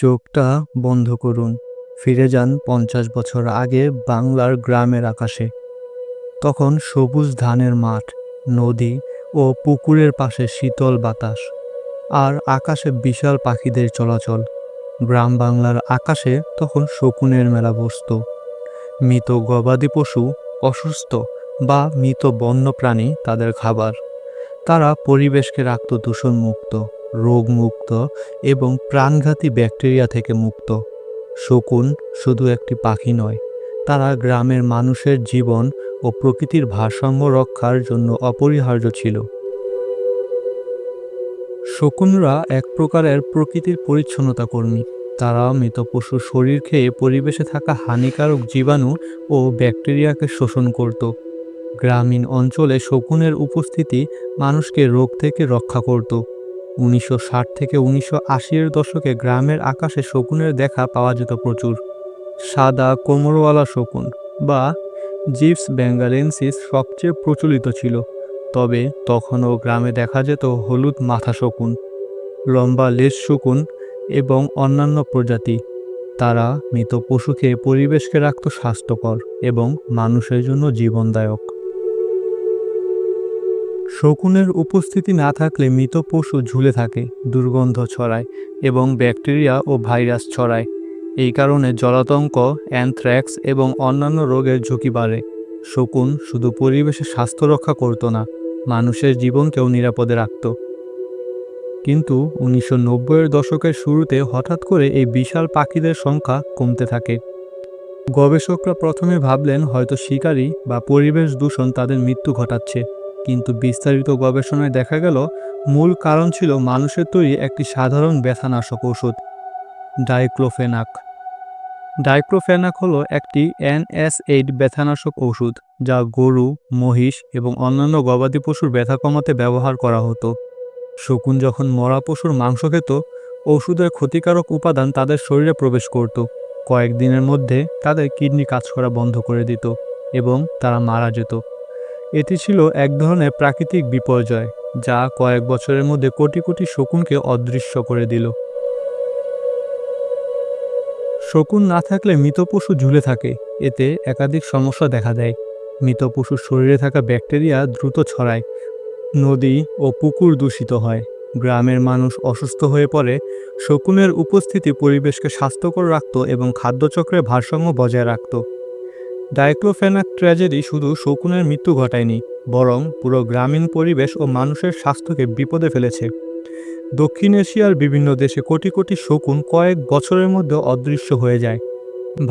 চোখটা বন্ধ করুন। ফিরে যান ৫০ বছর আগে বাংলার গ্রামের আকাশে। তখন সবুজ ধানের মাঠ, নদী ও পুকুরের পাশে শীতল বাতাস, আর আকাশে বিশাল পাখিদের চলাচল। গ্রাম বাংলার আকাশে তখন শকুনের মেলা বসত। মৃত গবাদি পশু, অসুস্থ বা মৃত বন্যপ্রাণী তাদের খাবার। তারা পরিবেশকে রাখত দূষণমুক্ত, রোগমুক্ত এবং প্রাণঘাতী ব্যাকটেরিয়া থেকে মুক্ত। শকুন শুধু একটি পাখি নয়, তারা গ্রামের মানুষের জীবন ও প্রকৃতির ভারসাম্য রক্ষার জন্য অপরিহার্য ছিল। শকুনরা এক প্রকারের প্রকৃতির পরিচ্ছন্নতা কর্মী। তারা মৃত পশুর শরীর খেয়ে পরিবেশে থাকা হানিকারক জীবাণু ও ব্যাকটেরিয়াকে শোষণ করত। গ্রামীণ অঞ্চলে শকুনের উপস্থিতি মানুষকে রোগ থেকে রক্ষা করত। ১৯৬০ থেকে ১৯৮০-এর দশকে গ্রামের আকাশে শকুনের দেখা পাওয়া যেত প্রচুর। সাদা কোমরওয়ালা শকুন বা জিপস বেঙ্গালেন্সিস সবচেয়ে প্রচলিত ছিল, তবে তখনও গ্রামে দেখা যেত হলুদ মাথা শকুন, লম্বা লেজ শকুন এবং অন্যান্য প্রজাতি। তারা মৃত পশু খেয়ে পরিবেশকে রাখত স্বাস্থ্যকর এবং মানুষের জন্য জীবনদায়ক। শকুনের উপস্থিতি না থাকলে মৃত পশু ঝুলে থাকে, দুর্গন্ধ ছড়ায় এবং ব্যাকটেরিয়া ও ভাইরাস ছড়ায়। এই কারণে জলাতঙ্ক, অ্যানথ্রাক্স এবং অন্যান্য রোগের ঝুঁকি বাড়ে। শকুন শুধু পরিবেশে স্বাস্থ্য রক্ষা করত না, মানুষের জীবনকেও নিরাপদে রাখত। কিন্তু ১৯৯০-এর দশকের শুরুতে হঠাৎ করে এই বিশাল পাখিদের সংখ্যা কমতে থাকে। গবেষকরা প্রথমে ভাবলেন হয়তো শিকারী বা পরিবেশ দূষণ তাদের মৃত্যু ঘটাচ্ছে, কিন্তু বিস্তারিত গবেষণায় দেখা গেল মূল কারণ ছিল মানুষের তৈরি একটি সাধারণ ব্যথানাশক ওষুধ, ডাইক্লোফেনাক। ডাইক্লোফেনাক হলো একটি NSAID ব্যথানাশক ওষুধ, যা গরু, মহিষ এবং অন্যান্য গবাদি পশুর ব্যথা কমাতে ব্যবহার করা হতো। শকুন যখন মরা পশুর মাংস খেত, ওষুধের ক্ষতিকারক উপাদান তাদের শরীরে প্রবেশ করত। কয়েকদিনের মধ্যে তাদের কিডনি কাজ করা বন্ধ করে দিত এবং তারা মারা যেত। এটি ছিল এক ধরনের প্রাকৃতিক বিপর্যয়, যা কয়েক বছরের মধ্যে কোটি কোটি শকুনকে অদৃশ্য করে দিল। শকুন না থাকলে মৃত পশু ঝুলে থাকে, এতে একাধিক সমস্যা দেখা দেয়। মৃত পশুর শরীরে থাকা ব্যাকটেরিয়া দ্রুত ছড়ায়, নদী ও পুকুর দূষিত হয়, গ্রামের মানুষ অসুস্থ হয়ে পড়ে। শকুনের উপস্থিতি পরিবেশকে স্বাস্থ্যকর রাখত এবং খাদ্যচক্রের ভারসাম্য বজায় রাখত। ডাইক্লোফেনাক ট্র্যাজেডি শুধু শকুনের মৃত্যু ঘটায়নি, বরং পুরো গ্রামীণ পরিবেশ ও মানুষের স্বাস্থ্যকে বিপদে ফেলেছে। দক্ষিণ এশিয়ার বিভিন্ন দেশে কোটি কোটি শকুন কয়েক বছরের মধ্যে অদৃশ্য হয়ে যায়।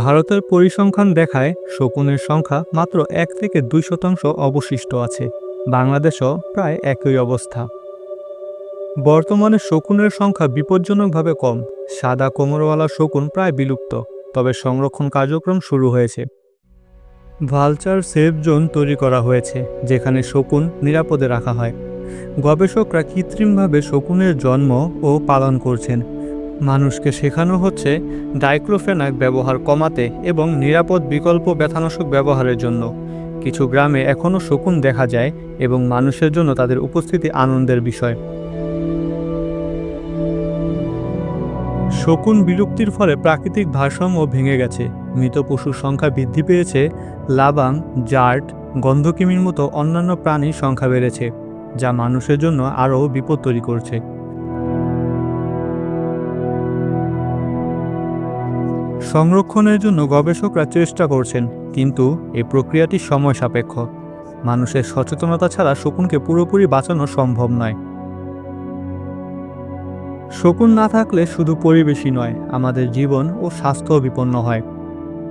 ভারতের পরিসংখ্যান দেখায় শকুনের সংখ্যা মাত্র ১ থেকে ২% অবশিষ্ট আছে। বাংলাদেশও প্রায় একই অবস্থা। বর্তমানে শকুনের সংখ্যা বিপজ্জনকভাবে কম। সাদা কোমরওয়ালা শকুন প্রায় বিলুপ্ত, তবে সংরক্ষণ কার্যক্রম শুরু হয়েছে। ভালচার সেফ জোন তৈরি করা হয়েছে, যেখানে শকুন নিরাপদে রাখা হয়। গবেষকরা কৃত্রিমভাবে শকুনের জন্ম ও পালন করছেন। মানুষকে শেখানো হচ্ছে ডাইক্লোফেনাক ব্যবহার কমাতে এবং নিরাপদ বিকল্প ব্যথানাশক ব্যবহারের জন্য। কিছু গ্রামে এখনও শকুন দেখা যায় এবং মানুষের জন্য তাদের উপস্থিতি আনন্দের বিষয়। শকুন বিলুপ্তির ফলে প্রাকৃতিক ভারসাম্য ভেঙে গেছে। মৃত পশুর সংখ্যা বৃদ্ধি পেয়েছে, লাবাং, জার্ট, গন্ধকিমির মতো অন্যান্য প্রাণীর সংখ্যা বেড়েছে, যা মানুষের জন্য আরও বিপদ তৈরি করছে। সংরক্ষণের জন্য গবেষকরা চেষ্টা করছেন, কিন্তু এই প্রক্রিয়াটি সময় সাপেক্ষ। মানুষের সচেতনতা ছাড়া শকুনকে পুরোপুরি বাঁচানো সম্ভব নয়। শকুন না থাকলে শুধু পরিবেশই নয়, আমাদের জীবন ও স্বাস্থ্য বিপন্ন হয়।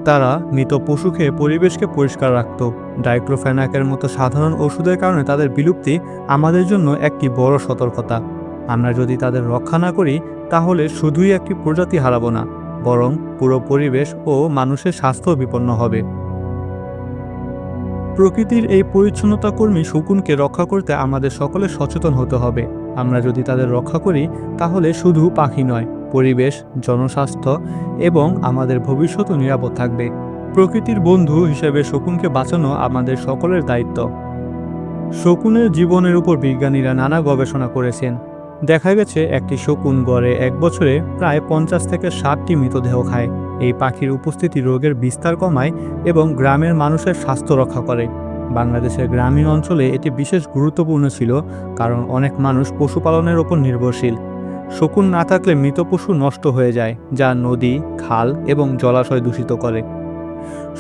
তারা মৃত পশু খেয়ে পরিবেশকে পরিষ্কার রাখত। ডাইক্লোফেনাকের মতো সাধারণ ওষুধের কারণে তাদের বিলুপ্তি আমাদের জন্য একটি বড় সতর্কতা। আমরা যদি তাদের রক্ষা না করি, তাহলে শুধুই একটি প্রজাতি হারাবো না, বরং পুরো পরিবেশ ও মানুষের স্বাস্থ্য বিপন্ন হবে। প্রকৃতির এই পরিচ্ছন্নতা কর্মী শকুনকে রক্ষা করতে আমাদের সকলে সচেতন হতে হবে। আমরা যদি তাদের রক্ষা করি, তাহলে শুধু পাখি নয়, পরিবেশ, জনস্বাস্থ্য এবং আমাদের ভবিষ্যৎও নিরাপদ থাকবে। প্রকৃতির বন্ধু হিসেবে শকুনকে বাঁচানো আমাদের সকলের দায়িত্ব। শকুনের জীবনের উপর বিজ্ঞানীরা নানা গবেষণা করেছেন। দেখা গেছে একটি শকুন গড়ে এক বছরে প্রায় 50 থেকে 60টি মৃতদেহ খায়। এই পাখির উপস্থিতি রোগের বিস্তার কমায় এবং গ্রামের মানুষের স্বাস্থ্য রক্ষা করে। বাংলাদেশের গ্রামীণ অঞ্চলে এটি বিশেষ গুরুত্বপূর্ণ ছিল, কারণ অনেক মানুষ পশুপালনের ওপর নির্ভরশীল। শকুন না থাকলে মৃত পশু নষ্ট হয়ে যায়, যা নদী, খাল এবং জলাশয় দূষিত করে।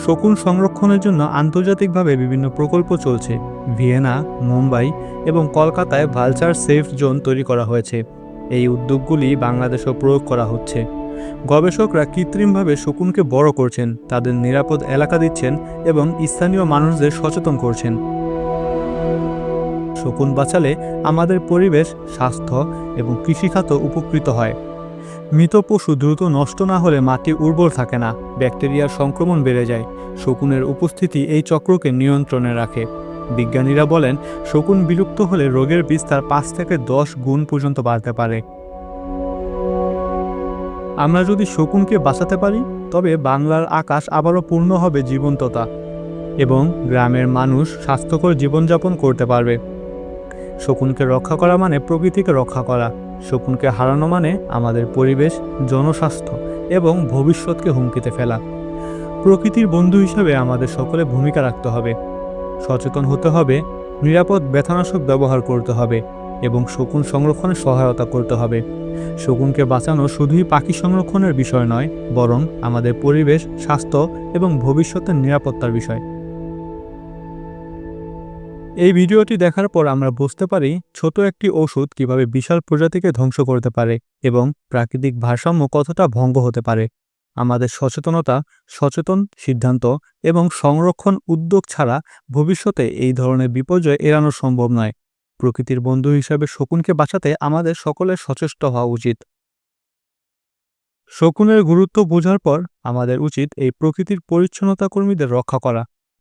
শকুন সংরক্ষণের জন্য আন্তর্জাতিকভাবে বিভিন্ন প্রকল্প চলছে। ভিয়েনা, মুম্বাই এবং কলকাতায় ভালচার সেফ জোন তৈরি করা হয়েছে। এই উদ্যোগগুলি বাংলাদেশেও প্রয়োগ করা হচ্ছে। গবেষকরা কৃত্রিমভাবে শকুনকে বড় করছেন, তাদের নিরাপদ এলাকা দিচ্ছেন এবং স্থানীয় মানুষদের সচেতন করছেন। শকুন বাঁচালে আমাদের পরিবেশ, স্বাস্থ্য এবং কৃষিখাত উপকৃত হয়। মৃত পশু দ্রুত নষ্ট না হলে মাটি উর্বর থাকে না, ব্যাকটেরিয়ার সংক্রমণ বেড়ে যায়। শকুনের উপস্থিতি এই চক্রকে নিয়ন্ত্রণে রাখে। বিজ্ঞানীরা বলেন, শকুন বিলুপ্ত হলে রোগের বিস্তার 5 থেকে 10 গুণ পর্যন্ত বাড়তে পারে। আমরা যদি শকুনকে বাঁচাতে পারি, তবে বাংলার আকাশ আবারও পূর্ণ হবে জীবন্ততা এবং গ্রামের মানুষ স্বাস্থ্যকর জীবনযাপন করতে পারবে। শকুনকে রক্ষা করা মানে প্রকৃতিকে রক্ষা করা। শকুনকে হারানো মানে আমাদের পরিবেশ, জনস্বাস্থ্য এবং ভবিষ্যৎকে হুমকিতে ফেলা। প্রকৃতির বন্ধু হিসেবে আমাদের সকলে ভূমিকা রাখতে হবে। সচেতন হতে হবে, নিরাপদ ব্যথানাশক ব্যবহার করতে হবে এবং শকুন সংরক্ষণে সহায়তা করতে হবে। শকুনকে বাঁচানো শুধুই পাখি সংরক্ষণের বিষয় নয়, বরং আমাদের পরিবেশ, স্বাস্থ্য এবং ভবিষ্যতের নিরাপত্তার বিষয়। এই ভিডিওটি দেখার পর আমরা বুঝতে পারি ছোট একটি ওষুধ কিভাবে বিশাল প্রজাতিকে ধ্বংস করতে পারে এবং প্রাকৃতিক ভারসাম্য কতটা ভঙ্গ হতে পারে। আমাদের সচেতনতা, সচেতন সিদ্ধান্ত এবং সংরক্ষণ উদ্যোগ ছাড়া ভবিষ্যতে এই ধরনের বিপর্যয় এড়ানো সম্ভব নয়। প্রকৃতির বন্ধু হিসাবে শকুনকে বাঁচাতে আমাদের সকলের সচেষ্ট হওয়া উচিত। শকুনের গুরুত্ব বোঝার পর আমাদের উচিত এই প্রকৃতির পরিচ্ছন্নতা কর্মীদের রক্ষা করা।